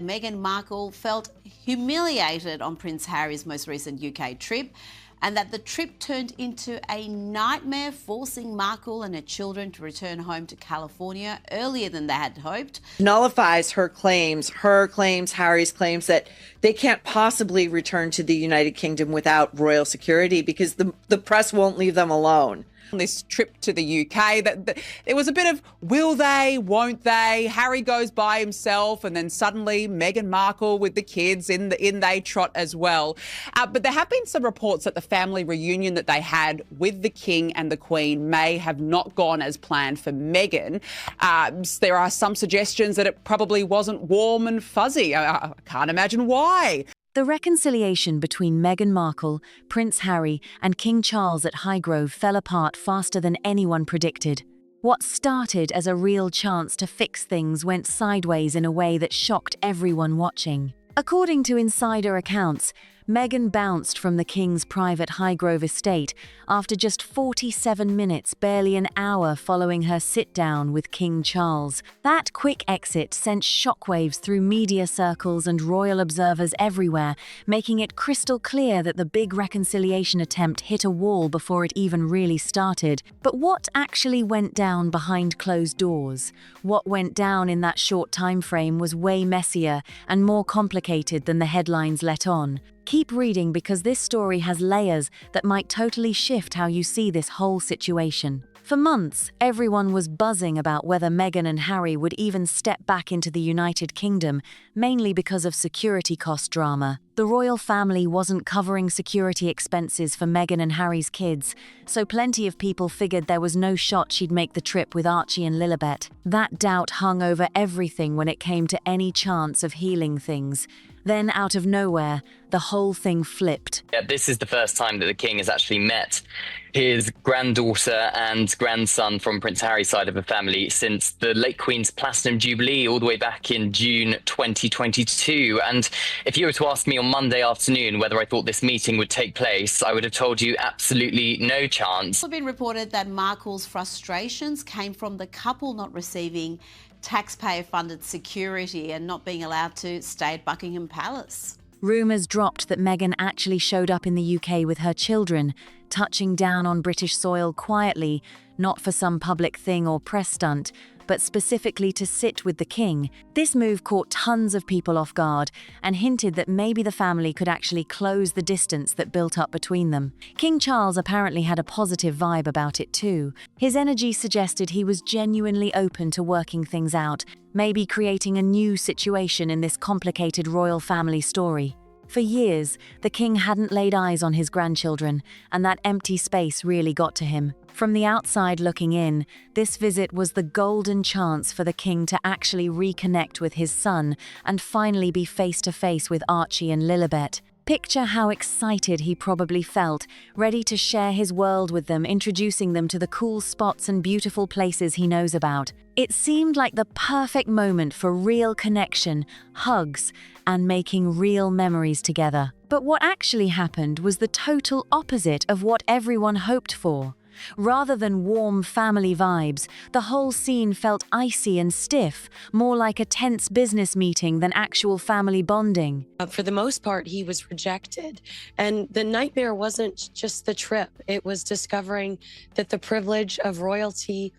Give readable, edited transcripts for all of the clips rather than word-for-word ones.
Meghan Markle felt humiliated on Prince Harry's most recent UK trip, and that the trip turned into a nightmare, forcing Markle and her children to return home to California earlier than they had hoped. Nullifies her claims, Harry's claims that they can't possibly return to the United Kingdom without royal security because the press won't leave them alone. This trip to the UK, there was a bit of will they, won't they? Harry goes by himself, and then suddenly Meghan Markle with the kids in they trot as well. But there have been some reports that the family reunion that they had with the King and the Queen may have not gone as planned for Meghan. There are some suggestions that it probably wasn't warm and fuzzy. I can't imagine why. The reconciliation between Meghan Markle, Prince Harry, and King Charles at Highgrove fell apart faster than anyone predicted. What started as a real chance to fix things went sideways in a way that shocked everyone watching. According to insider accounts, Meghan bounced from the King's private Highgrove estate after just 47 minutes, barely an hour following her sit-down with King Charles. That quick exit sent shockwaves through media circles and royal observers everywhere, making it crystal clear that the big reconciliation attempt hit a wall before it even really started. But what actually went down behind closed doors? What went down in that short time frame was way messier and more complicated than the headlines let on. Keep reading because this story has layers that might totally shift how you see this whole situation. For months, everyone was buzzing about whether Meghan and Harry would even step back into the United Kingdom, mainly because of security cost drama. The royal family wasn't covering security expenses for Meghan and Harry's kids, so plenty of people figured there was no shot she'd make the trip with Archie and Lilibet. That doubt hung over everything when it came to any chance of healing things. Then, out of nowhere, the whole thing flipped. Yeah, this is the first time that the King has actually met his granddaughter and grandson from Prince Harry's side of the family since the late Queen's Platinum Jubilee all the way back in June 2022. And if you were to ask me on Monday afternoon whether I thought this meeting would take place, I would have told you absolutely no chance. It's also been reported that Markle's frustrations came from the couple not receiving taxpayer-funded security and not being allowed to stay at Buckingham Palace. Rumours dropped that Meghan actually showed up in the UK with her children, touching down on British soil quietly, not for some public thing or press stunt, but specifically to sit with the King. This move caught tons of people off guard and hinted that maybe the family could actually close the distance that built up between them. King Charles apparently had a positive vibe about it too. His energy suggested he was genuinely open to working things out, maybe creating a new situation in this complicated royal family story. For years, the King hadn't laid eyes on his grandchildren, and that empty space really got to him. From the outside looking in, this visit was the golden chance for the King to actually reconnect with his son and finally be face-to-face with Archie and Lilibet. Picture how excited he probably felt, ready to share his world with them, introducing them to the cool spots and beautiful places he knows about. It seemed like the perfect moment for real connection, hugs, and making real memories together. But what actually happened was the total opposite of what everyone hoped for. Rather than warm family vibes, the whole scene felt icy and stiff, more like a tense business meeting than actual family bonding. For the most part, he was rejected. And the nightmare wasn't just the trip. It was discovering that the privilege of royalty,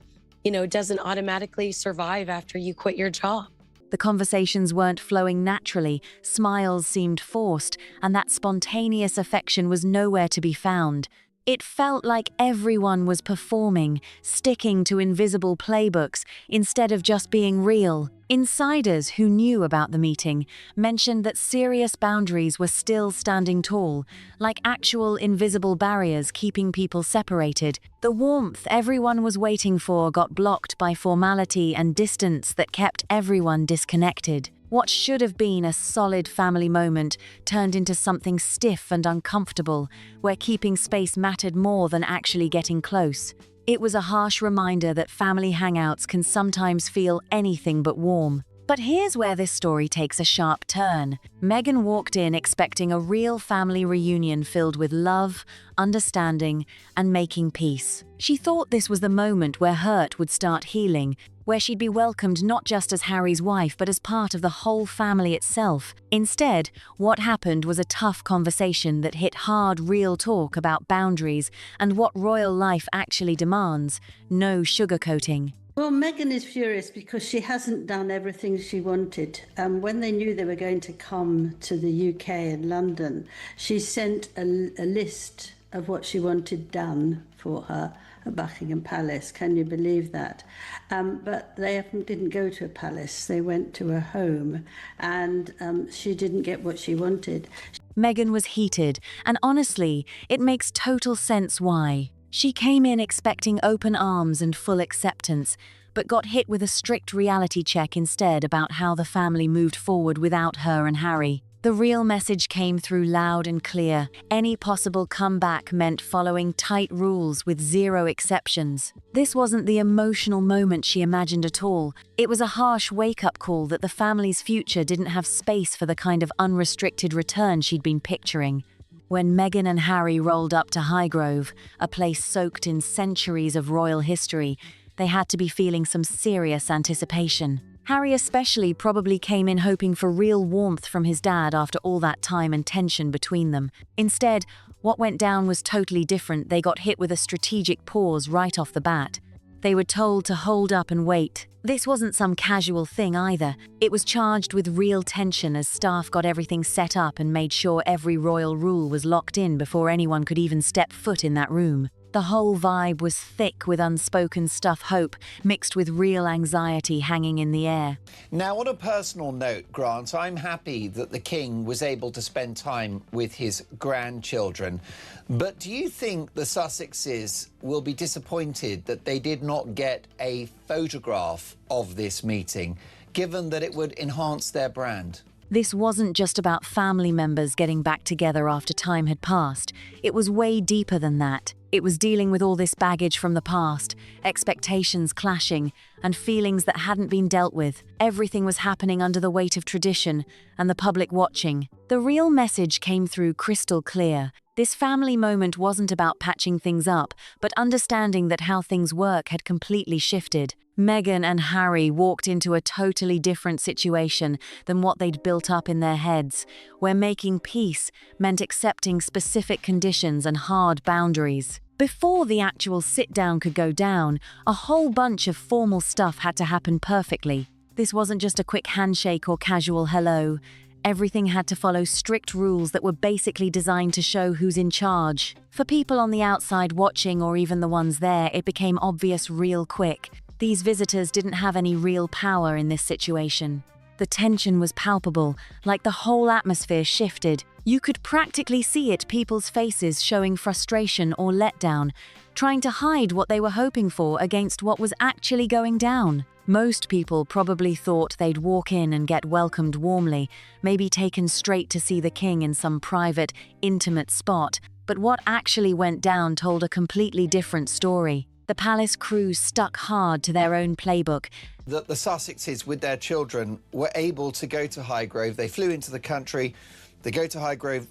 doesn't automatically survive after you quit your job. The conversations weren't flowing naturally, smiles seemed forced, and that spontaneous affection was nowhere to be found. It felt like everyone was performing, sticking to invisible playbooks instead of just being real. Insiders who knew about the meeting mentioned that serious boundaries were still standing tall, like actual invisible barriers keeping people separated. The warmth everyone was waiting for got blocked by formality and distance that kept everyone disconnected. What should have been a solid family moment turned into something stiff and uncomfortable, where keeping space mattered more than actually getting close. It was a harsh reminder that family hangouts can sometimes feel anything but warm. But here's where this story takes a sharp turn. Meghan walked in expecting a real family reunion filled with love, understanding, and making peace. She thought this was the moment where hurt would start healing, where she'd be welcomed not just as Harry's wife but as part of the whole family itself. Instead, what happened was a tough conversation that hit hard, real talk about boundaries and what royal life actually demands. No sugarcoating. Well, Meghan is furious because she hasn't done everything she wanted. When they knew they were going to come to the UK and London, she sent a list of what she wanted done for her at Buckingham Palace. Can you believe that? But they didn't go to a palace. They went to a home, and she didn't get what she wanted. Meghan was heated, and honestly, it makes total sense why. She came in expecting open arms and full acceptance, but got hit with a strict reality check instead about how the family moved forward without her and Harry. The real message came through loud and clear. Any possible comeback meant following tight rules with zero exceptions. This wasn't the emotional moment she imagined at all. It was a harsh wake-up call that the family's future didn't have space for the kind of unrestricted return she'd been picturing. When Meghan and Harry rolled up to Highgrove, a place soaked in centuries of royal history, they had to be feeling some serious anticipation. Harry especially probably came in hoping for real warmth from his dad after all that time and tension between them. Instead, what went down was totally different. They got hit with a strategic pause right off the bat. They were told to hold up and wait. This wasn't some casual thing either. It was charged with real tension as staff got everything set up and made sure every royal rule was locked in before anyone could even step foot in that room. The whole vibe was thick with unspoken stuff hope, mixed with real anxiety hanging in the air. Now, on a personal note, Grant, I'm happy that the King was able to spend time with his grandchildren. But do you think the Sussexes will be disappointed that they did not get a photograph of this meeting, given that it would enhance their brand? This wasn't just about family members getting back together after time had passed. It was way deeper than that. It was dealing with all this baggage from the past, expectations clashing, and feelings that hadn't been dealt with. Everything was happening under the weight of tradition and the public watching. The real message came through crystal clear. This family moment wasn't about patching things up, but understanding that how things work had completely shifted. Meghan and Harry walked into a totally different situation than what they'd built up in their heads, where making peace meant accepting specific conditions and hard boundaries. Before the actual sit-down could go down, a whole bunch of formal stuff had to happen perfectly. This wasn't just a quick handshake or casual hello. Everything had to follow strict rules that were basically designed to show who's in charge. For people on the outside watching or even the ones there, it became obvious real quick. These visitors didn't have any real power in this situation. The tension was palpable, like the whole atmosphere shifted. You could practically see it, people's faces showing frustration or letdown, trying to hide what they were hoping for against what was actually going down. Most people probably thought they'd walk in and get welcomed warmly, maybe taken straight to see the king in some private, intimate spot. But what actually went down told a completely different story. The palace crew stuck hard to their own playbook. That the Sussexes with their children were able to go to Highgrove. They flew into the country, they go to Highgrove,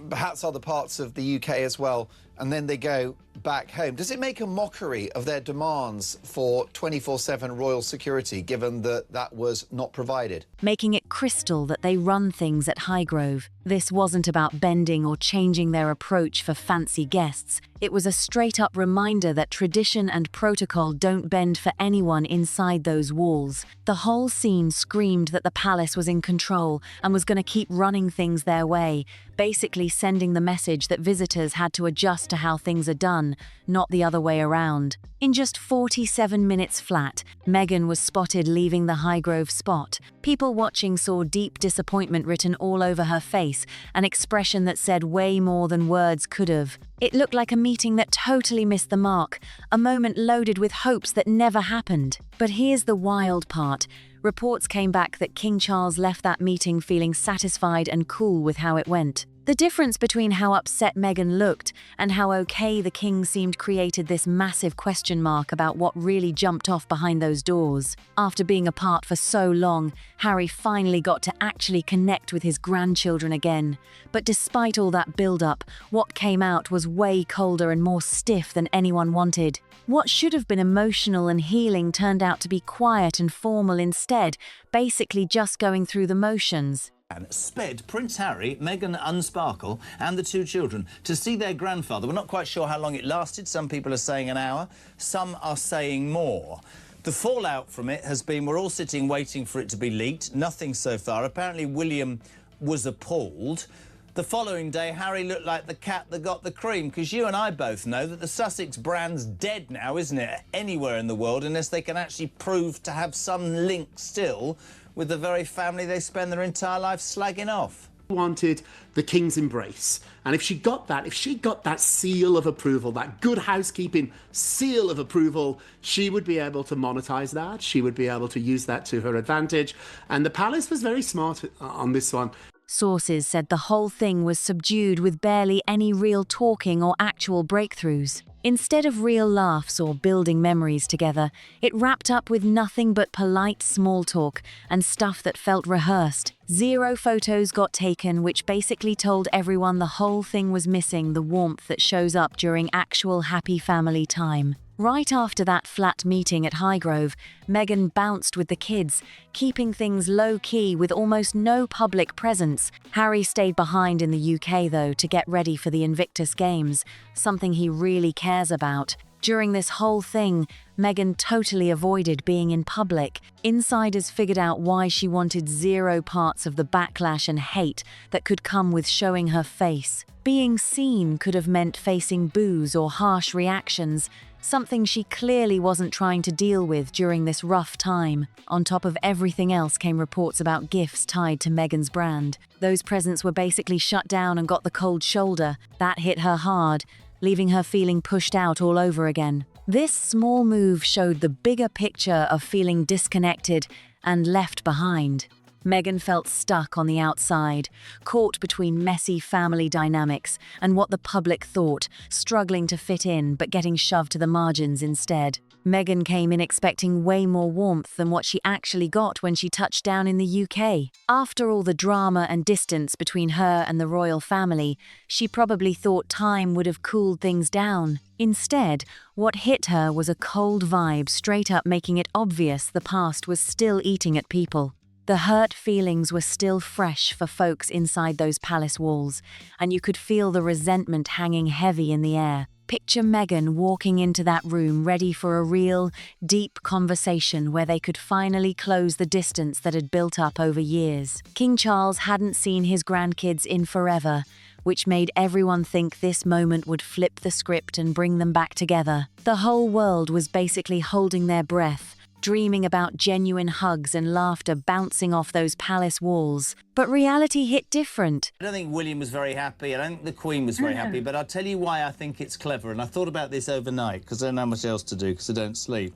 perhaps other parts of the UK as well, and then they go back home. Does it make a mockery of their demands for 24/7 royal security, given that that was not provided? Making it crystal that they run things at Highgrove. This wasn't about bending or changing their approach for fancy guests. It was a straight-up reminder that tradition and protocol don't bend for anyone inside those walls. The whole scene screamed that the palace was in control and was going to keep running things their way, basically sending the message that visitors had to adjust to how things are done, not the other way around. In just 47 minutes flat, Meghan was spotted leaving the Highgrove spot. People watching saw deep disappointment written all over her face, an expression that said way more than words could have. It looked like a meeting that totally missed the mark, a moment loaded with hopes that never happened. But here's the wild part. Reports came back that King Charles left that meeting feeling satisfied and cool with how it went. The difference between how upset Meghan looked and how okay the king seemed created this massive question mark about what really jumped off behind those doors. After being apart for so long, Harry finally got to actually connect with his grandchildren again. But despite all that build-up, what came out was way colder and more stiff than anyone wanted. What should have been emotional and healing turned out to be quiet and formal instead, basically just going through the motions. Sped Prince Harry, Meghan Markle and the two children to see their grandfather. We're not quite sure how long it lasted. Some people are saying an hour, some are saying more. The fallout from it has been we're all sitting waiting for it to be leaked. Nothing so far. Apparently William was appalled. The following day, Harry looked like the cat that got the cream, because you and I both know that the Sussex brand's dead now, isn't it? Anywhere in the world, unless they can actually prove to have some link still with the very family they spend their entire life slagging off. Wanted the king's embrace, and if she got that seal of approval, that good housekeeping seal of approval, she would be able to monetize that. She would be able to use that to her advantage, and the palace was very smart on this one. Sources said the whole thing was subdued with barely any real talking or actual breakthroughs. Instead of real laughs or building memories together, it wrapped up with nothing but polite small talk and stuff that felt rehearsed. 0 photos got taken, which basically told everyone the whole thing was missing the warmth that shows up during actual happy family time. Right after that flat meeting at Highgrove, Meghan bounced with the kids, keeping things low-key with almost no public presence. Harry stayed behind in the UK, though, to get ready for the Invictus Games, something he really cares about. During this whole thing, Meghan totally avoided being in public. Insiders figured out why she wanted 0 parts of the backlash and hate that could come with showing her face. Being seen could have meant facing boos or harsh reactions, something she clearly wasn't trying to deal with during this rough time. On top of everything else came reports about gifts tied to Meghan's brand. Those presents were basically shut down and got the cold shoulder. That hit her hard, leaving her feeling pushed out all over again. This small move showed the bigger picture of feeling disconnected and left behind. Meghan felt stuck on the outside, caught between messy family dynamics and what the public thought, struggling to fit in but getting shoved to the margins instead. Meghan came in expecting way more warmth than what she actually got when she touched down in the UK. After all the drama and distance between her and the royal family, she probably thought time would have cooled things down. Instead, what hit her was a cold vibe, straight up making it obvious the past was still eating at people. The hurt feelings were still fresh for folks inside those palace walls, and you could feel the resentment hanging heavy in the air. Picture Meghan walking into that room ready for a real, deep conversation where they could finally close the distance that had built up over years. King Charles hadn't seen his grandkids in forever, which made everyone think this moment would flip the script and bring them back together. The whole world was basically holding their breath, dreaming about genuine hugs and laughter bouncing off those palace walls. But reality hit different. I don't think William was very happy. I don't think the Queen was very happy. But I'll tell you why I think it's clever. And I thought about this overnight, because I don't know much else to do, because I don't sleep.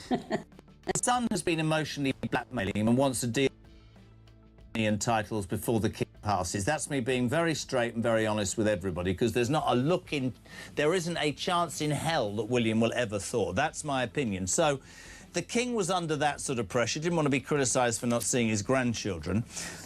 His son has been emotionally blackmailing him and wants to deal and titles before the king passes. That's me being very straight and very honest with everybody, because there isn't a chance in hell that William will ever thaw. That's my opinion. So the king was under that sort of pressure, didn't want to be criticised for not seeing his grandchildren.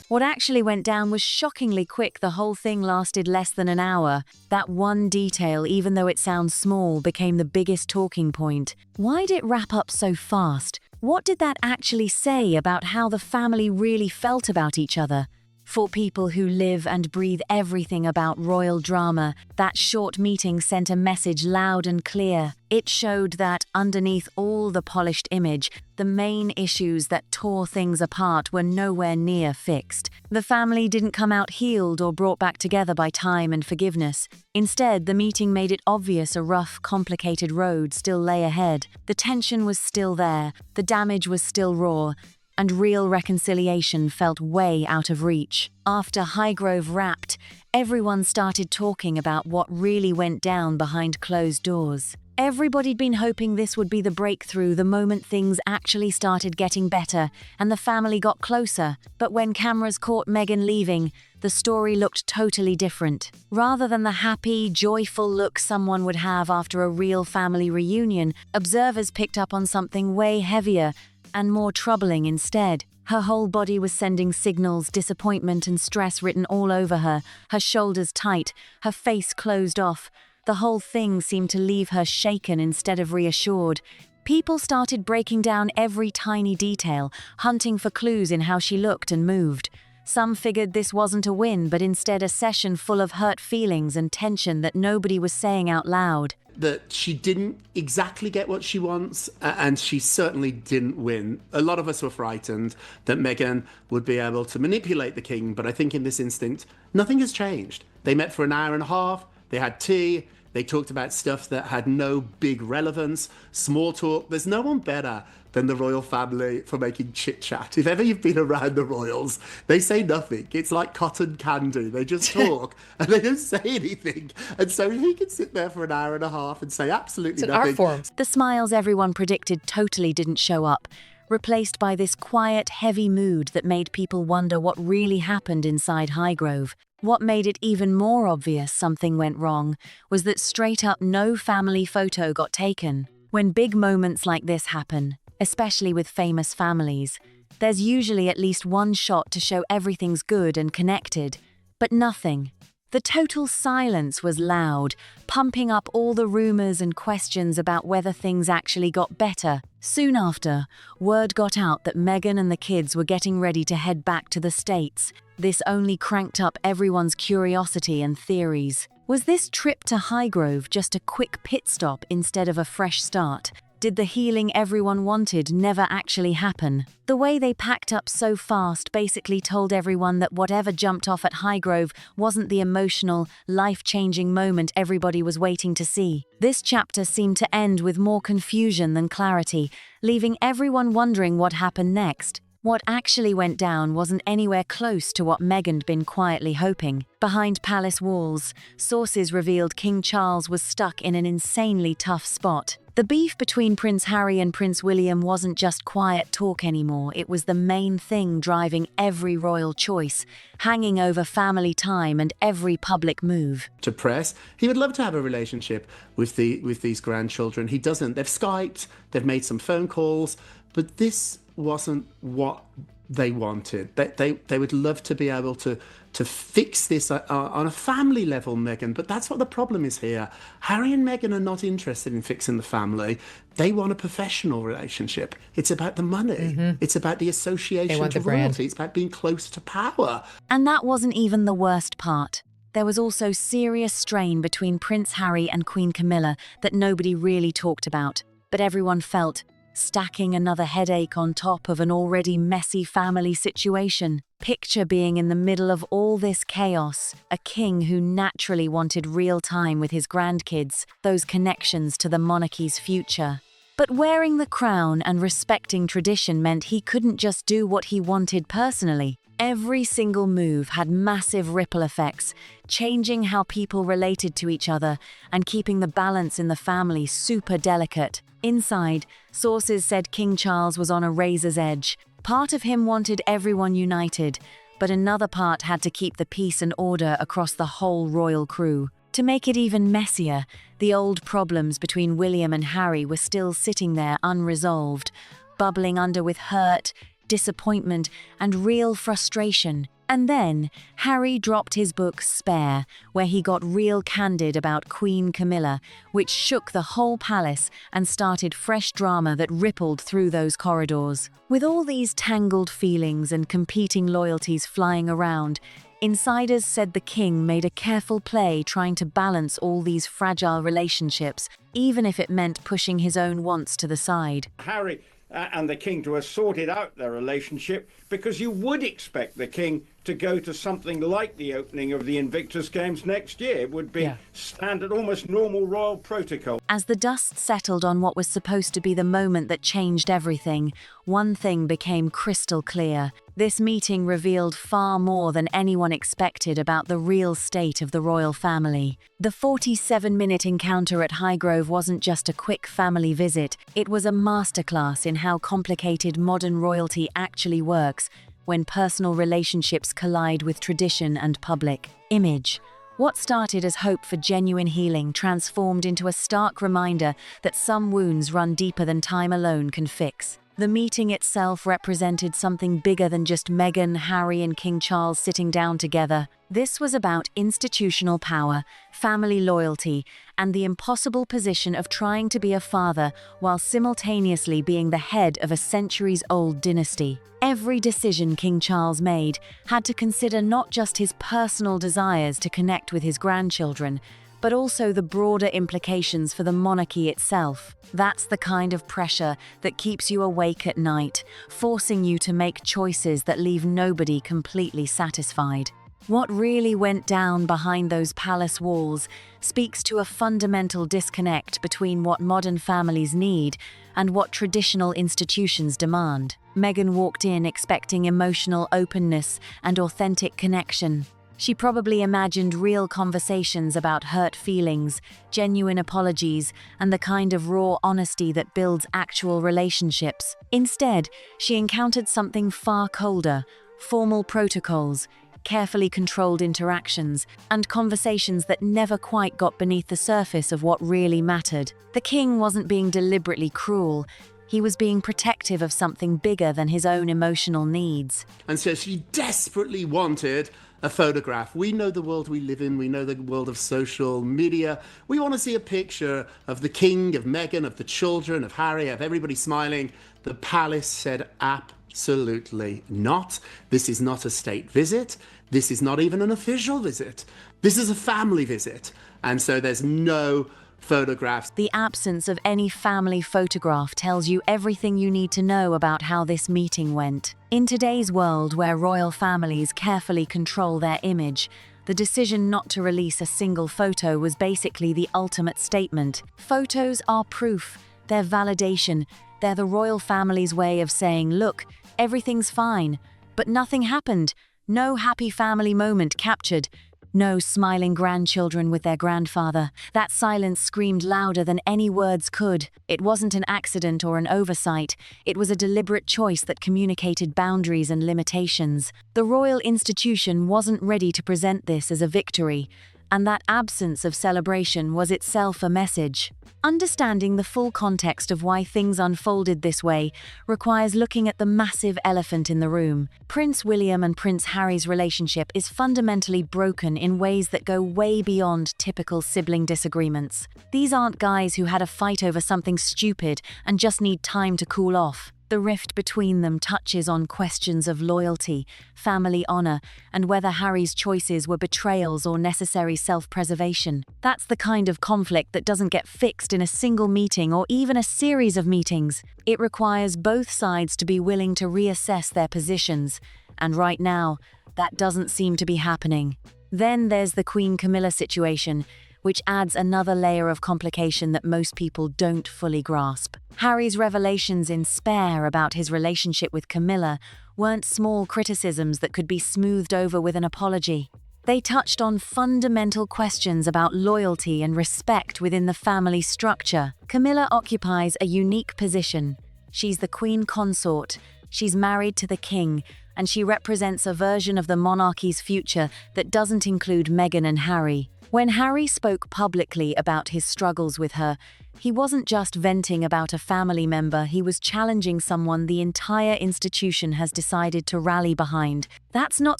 What actually went down was shockingly quick. The whole thing lasted less than an hour. That one detail, even though it sounds small, became the biggest talking point. Why'd it wrap up so fast? What did that actually say about how the family really felt about each other? For people who live and breathe everything about royal drama, that short meeting sent a message loud and clear. It showed that underneath all the polished image, the main issues that tore things apart were nowhere near fixed. The family didn't come out healed or brought back together by time and forgiveness. Instead, the meeting made it obvious a rough, complicated road still lay ahead. The tension was still there, the damage was still raw, and real reconciliation felt way out of reach. After Highgrove wrapped, everyone started talking about what really went down behind closed doors. Everybody'd been hoping this would be the breakthrough the moment things actually started getting better and the family got closer. But when cameras caught Meghan leaving, the story looked totally different. Rather than the happy, joyful look someone would have after a real family reunion, observers picked up on something way heavier and more troubling instead. Her whole body was sending signals, disappointment and stress written all over her, her shoulders tight, her face closed off. The whole thing seemed to leave her shaken instead of reassured. People started breaking down every tiny detail, hunting for clues in how she looked and moved. Some figured this wasn't a win, but instead a session full of hurt feelings and tension that nobody was saying out loud. That she didn't exactly get what she wants, and she certainly didn't win. A lot of us were frightened that Meghan would be able to manipulate the king, but I think in this instant, nothing has changed. They met for an hour and a half, they had tea, they talked about stuff that had no big relevance, small talk. There's no one better than the royal family for making chit-chat. If ever you've been around the royals, they say nothing. It's like cotton candy. They just talk and they don't say anything. And so he can sit there for an hour and a half and say absolutely nothing. Art form. The smiles everyone predicted totally didn't show up, replaced by this quiet, heavy mood that made people wonder what really happened inside Highgrove. What made it even more obvious something went wrong was that straight up no family photo got taken. When big moments like this happen, especially with famous families, there's usually at least one shot to show everything's good and connected, but nothing. The total silence was loud, pumping up all the rumors and questions about whether things actually got better. Soon after, word got out that Meghan and the kids were getting ready to head back to the States. This only cranked up everyone's curiosity and theories. Was this trip to Highgrove just a quick pit stop instead of a fresh start? Did the healing everyone wanted never actually happen? The way they packed up so fast basically told everyone that whatever jumped off at Highgrove wasn't the emotional, life-changing moment everybody was waiting to see. This chapter seemed to end with more confusion than clarity, leaving everyone wondering what happened next. What actually went down wasn't anywhere close to what Meghan'd been quietly hoping. Behind palace walls, sources revealed King Charles was stuck in an insanely tough spot. The beef between Prince Harry and Prince William wasn't just quiet talk anymore, it was the main thing driving every royal choice, hanging over family time and every public move. To press, he would love to have a relationship with these grandchildren. He doesn't. They've Skyped, they've made some phone calls, but this wasn't what they wanted. They would love to be able to fix this on a family level, Meghan, but that's what the problem is here. Harry and Meghan are not interested in fixing the family. They want a professional relationship. It's about the money. Mm-hmm. It's about the association to royalty. It's about being close to power. And that wasn't even the worst part. There was also serious strain between Prince Harry and Queen Camilla that nobody really talked about, but everyone felt, stacking another headache on top of an already messy family situation. Picture being in the middle of all this chaos, a king who naturally wanted real time with his grandkids, those connections to the monarchy's future. But wearing the crown and respecting tradition meant he couldn't just do what he wanted personally. Every single move had massive ripple effects, changing how people related to each other and keeping the balance in the family super delicate. Inside, sources said King Charles was on a razor's edge. Part of him wanted everyone united, but another part had to keep the peace and order across the whole royal crew. To make it even messier, the old problems between William and Harry were still sitting there unresolved, bubbling under with hurt, disappointment, and real frustration. And then, Harry dropped his book Spare, where he got real candid about Queen Camilla, which shook the whole palace and started fresh drama that rippled through those corridors. With all these tangled feelings and competing loyalties flying around, insiders said the king made a careful play trying to balance all these fragile relationships, even if it meant pushing his own wants to the side. Harry and the king to have sorted out their relationship, because you would expect the king to go to something like the opening of the Invictus Games next year. It would be standard, almost normal royal protocol. As the dust settled on what was supposed to be the moment that changed everything, one thing became crystal clear. This meeting revealed far more than anyone expected about the real state of the royal family. The 47-minute encounter at Highgrove wasn't just a quick family visit, it was a masterclass in how complicated modern royalty actually works when personal relationships collide with tradition and public image. What started as hope for genuine healing transformed into a stark reminder that some wounds run deeper than time alone can fix. The meeting itself represented something bigger than just Meghan, Harry, and King Charles sitting down together. This was about institutional power, family loyalty, and the impossible position of trying to be a father while simultaneously being the head of a centuries-old dynasty. Every decision King Charles made had to consider not just his personal desires to connect with his grandchildren, but also the broader implications for the monarchy itself. That's the kind of pressure that keeps you awake at night, forcing you to make choices that leave nobody completely satisfied. What really went down behind those palace walls speaks to a fundamental disconnect between what modern families need and what traditional institutions demand. Meghan walked in expecting emotional openness and authentic connection. She probably imagined real conversations about hurt feelings, genuine apologies, and the kind of raw honesty that builds actual relationships. Instead, she encountered something far colder: formal protocols, carefully controlled interactions, and conversations that never quite got beneath the surface of what really mattered. The king wasn't being deliberately cruel. He was being protective of something bigger than his own emotional needs. And so she desperately wanted a photograph. We know the world we live in. We know the world of social media. We want to see a picture of the king, of Meghan, of the children, of Harry, of everybody smiling. The palace said absolutely not. This is not a state visit. This is not even an official visit. This is a family visit. And so there's no photographs. The absence of any family photograph tells you everything you need to know about how this meeting went. In today's world, where royal families carefully control their image, the decision not to release a single photo was basically the ultimate statement. Photos are proof, they're validation, they're the royal family's way of saying, look, everything's fine, but nothing happened. No happy family moment captured. No smiling grandchildren with their grandfather. That silence screamed louder than any words could. It wasn't an accident or an oversight. It was a deliberate choice that communicated boundaries and limitations. The royal institution wasn't ready to present this as a victory, and that absence of celebration was itself a message. Understanding the full context of why things unfolded this way requires looking at the massive elephant in the room. Prince William and Prince Harry's relationship is fundamentally broken in ways that go way beyond typical sibling disagreements. These aren't guys who had a fight over something stupid and just need time to cool off. The rift between them touches on questions of loyalty, family honor, and whether Harry's choices were betrayals or necessary self-preservation. That's the kind of conflict that doesn't get fixed in a single meeting or even a series of meetings. It requires both sides to be willing to reassess their positions, and right now, that doesn't seem to be happening. Then there's the Queen Camilla situation, which adds another layer of complication that most people don't fully grasp. Harry's revelations in Spare about his relationship with Camilla weren't small criticisms that could be smoothed over with an apology. They touched on fundamental questions about loyalty and respect within the family structure. Camilla occupies a unique position. She's the queen consort, she's married to the king, and she represents a version of the monarchy's future that doesn't include Meghan and Harry. When Harry spoke publicly about his struggles with her, he wasn't just venting about a family member, he was challenging someone the entire institution has decided to rally behind. That's not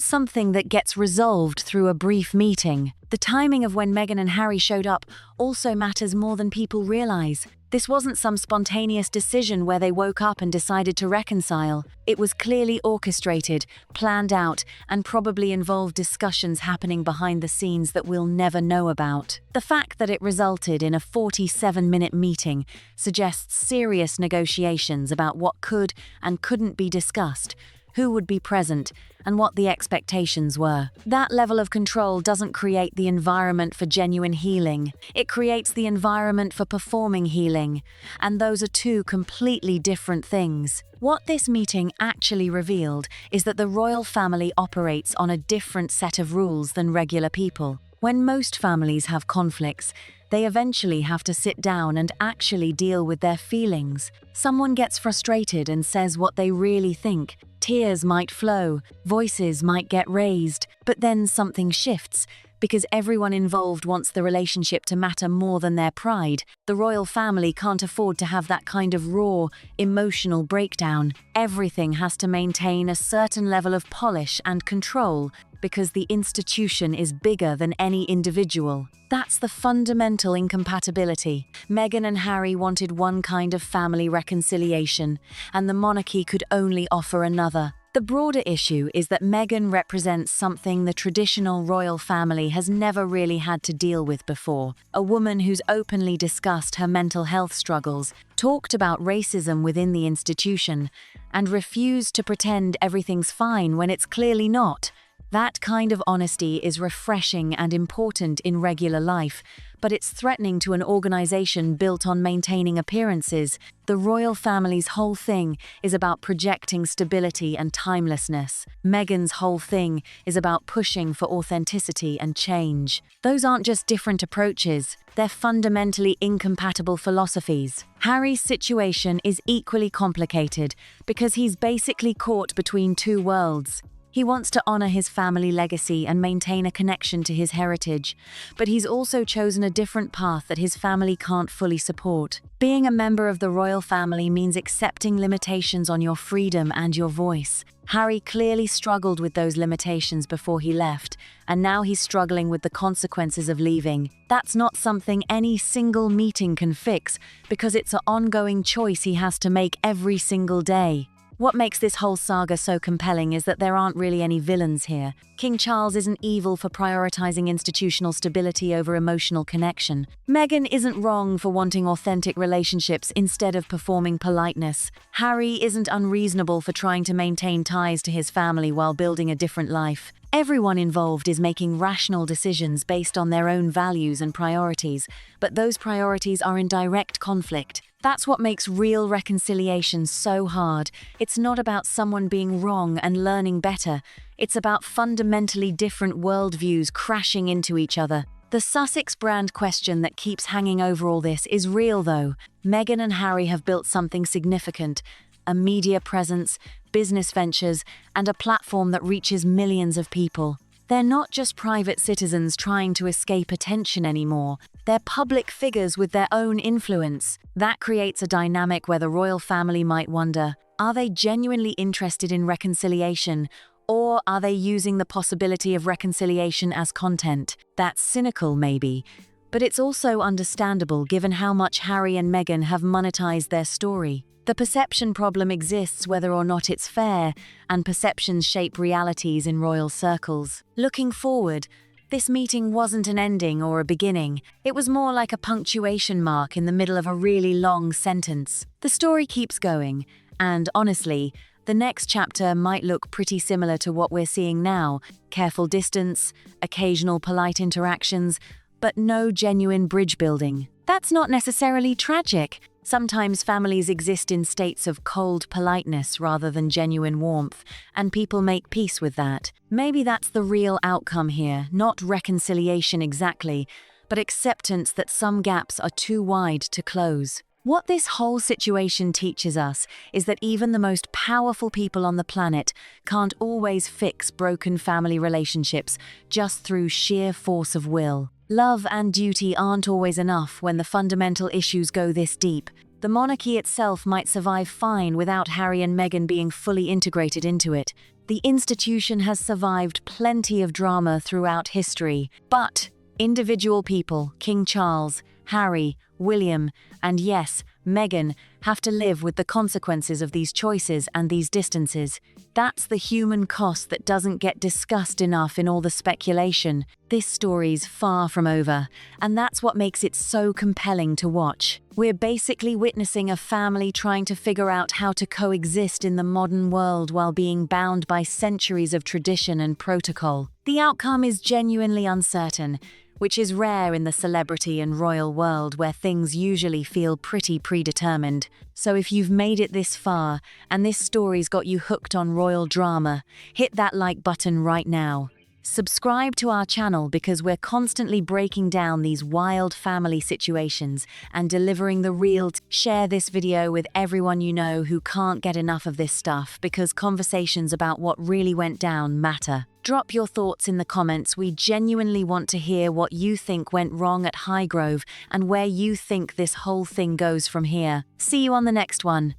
something that gets resolved through a brief meeting. The timing of when Meghan and Harry showed up also matters more than people realize. This wasn't some spontaneous decision where they woke up and decided to reconcile. It was clearly orchestrated, planned out, and probably involved discussions happening behind the scenes that we'll never know about. The fact that it resulted in a 47-minute meeting suggests serious negotiations about what could and couldn't be discussed, who would be present, and what the expectations were. That level of control doesn't create the environment for genuine healing. It creates the environment for performing healing, and those are two completely different things. What this meeting actually revealed is that the royal family operates on a different set of rules than regular people. When most families have conflicts, they eventually have to sit down and actually deal with their feelings. Someone gets frustrated and says what they really think. Tears might flow, voices might get raised, but then something shifts, because everyone involved wants the relationship to matter more than their pride. The royal family can't afford to have that kind of raw, emotional breakdown. Everything has to maintain a certain level of polish and control, because the institution is bigger than any individual. That's the fundamental incompatibility. Meghan and Harry wanted one kind of family reconciliation, and the monarchy could only offer another. The broader issue is that Meghan represents something the traditional royal family has never really had to deal with before. A woman who's openly discussed her mental health struggles, talked about racism within the institution, and refused to pretend everything's fine when it's clearly not. That kind of honesty is refreshing and important in regular life, but it's threatening to an organization built on maintaining appearances. The royal family's whole thing is about projecting stability and timelessness. Meghan's whole thing is about pushing for authenticity and change. Those aren't just different approaches, they're fundamentally incompatible philosophies. Harry's situation is equally complicated because he's basically caught between two worlds. He wants to honor his family legacy and maintain a connection to his heritage, but he's also chosen a different path that his family can't fully support. Being a member of the royal family means accepting limitations on your freedom and your voice. Harry clearly struggled with those limitations before he left, and now he's struggling with the consequences of leaving. That's not something any single meeting can fix, because it's an ongoing choice he has to make every single day. What makes this whole saga so compelling is that there aren't really any villains here. King Charles isn't evil for prioritizing institutional stability over emotional connection. Meghan isn't wrong for wanting authentic relationships instead of performing politeness. Harry isn't unreasonable for trying to maintain ties to his family while building a different life. Everyone involved is making rational decisions based on their own values and priorities, but those priorities are in direct conflict. That's what makes real reconciliation so hard. It's not about someone being wrong and learning better. It's about fundamentally different worldviews crashing into each other. The Sussex brand question that keeps hanging over all this is real, though. Meghan and Harry have built something significant: a media presence, business ventures, and a platform that reaches millions of people. They're not just private citizens trying to escape attention anymore. They're public figures with their own influence. That creates a dynamic where the royal family might wonder, are they genuinely interested in reconciliation, or are they using the possibility of reconciliation as content? That's cynical, maybe, but it's also understandable given how much Harry and Meghan have monetized their story. The perception problem exists whether or not it's fair, and perceptions shape realities in royal circles. Looking forward, this meeting wasn't an ending or a beginning. It was more like a punctuation mark in the middle of a really long sentence. The story keeps going, and honestly, the next chapter might look pretty similar to what we're seeing now: careful distance, occasional polite interactions, but no genuine bridge building. That's not necessarily tragic. Sometimes families exist in states of cold politeness rather than genuine warmth, and people make peace with that. Maybe that's the real outcome here, not reconciliation exactly, but acceptance that some gaps are too wide to close. What this whole situation teaches us is that even the most powerful people on the planet can't always fix broken family relationships just through sheer force of will. Love and duty aren't always enough when the fundamental issues go this deep. The monarchy itself might survive fine without Harry and Meghan being fully integrated into it. The institution has survived plenty of drama throughout history, but individual people, King Charles, Harry, William, and yes, Meghan, have to live with the consequences of these choices and these distances. That's the human cost that doesn't get discussed enough in all the speculation. This story's far from over, and that's what makes it so compelling to watch. We're basically witnessing a family trying to figure out how to coexist in the modern world while being bound by centuries of tradition and protocol. The outcome is genuinely uncertain, which is rare in the celebrity and royal world where things usually feel pretty predetermined. So if you've made it this far, and this story's got you hooked on royal drama, hit that like button right now. Subscribe to our channel because we're constantly breaking down these wild family situations and delivering the real. Share this video with everyone you know who can't get enough of this stuff, because conversations about what really went down matter. Drop your thoughts in the comments. We genuinely want to hear what you think went wrong at Highgrove and where you think this whole thing goes from here. See you on the next one.